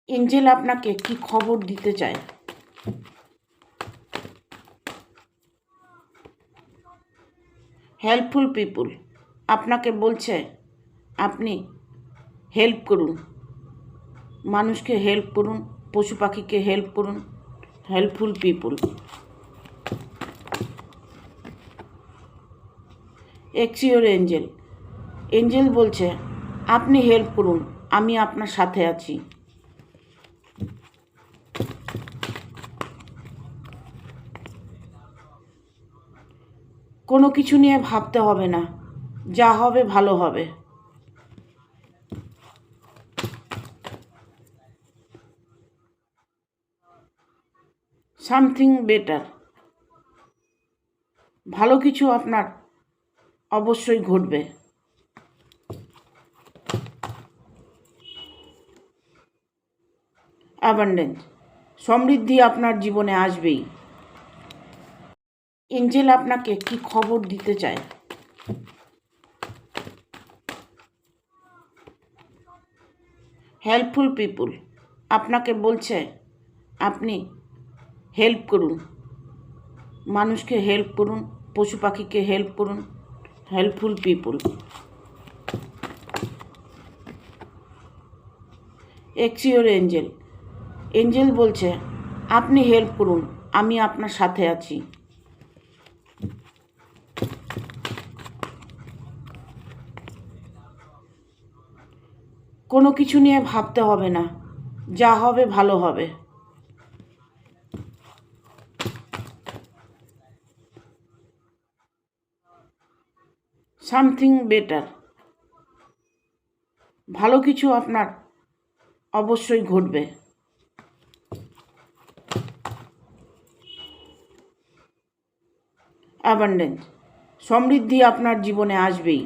Angel আপনাকে কি খবর দিতে চায়? হেল্পফুল পিপুল আপনাকে বলছে আপনি হেল্প করুন, মানুষকে হেল্প করুন, পশু পাখিকে হেল্প করুন। হেল্পফুল পিপুল। এক্সিওর এঞ্জেল, এঞ্জেল বলছে আপনি হেল্প করুন, আমি আপনার সাথে আছি। কোনো কিছু নিয়ে ভাবতে হবে না, যা হবে ভালো হবে। সামথিং বেটার, ভালো কিছু আপনার অবশ্যই ঘটবে। অ্যাবান্ডেন্স, সমৃদ্ধি আপনার জীবনে আসবেই। এঞ্জেল আপনাকে কি খবর দিতে চায়? হেল্পফুল পিপুল আপনাকে বলছে আপনি হেল্প করুন, মানুষকে হেল্প করুন, পশু পাখিকে হেল্প করুন। হেল্পফুল পিপুল। এক্সিওর এঞ্জেল, এঞ্জেল বলছে আপনি হেল্প করুন, আমি আপনার সাথে আছি। কোনো কিছু নিয়ে ভাবতে হবে না, যা হবে ভালো হবে। সামথিং বেটার, ভালো কিছু আপনার অবশ্যই ঘটবে। অ্যাবান্ডেন্স, সমৃদ্ধি আপনার জীবনে আসবেই।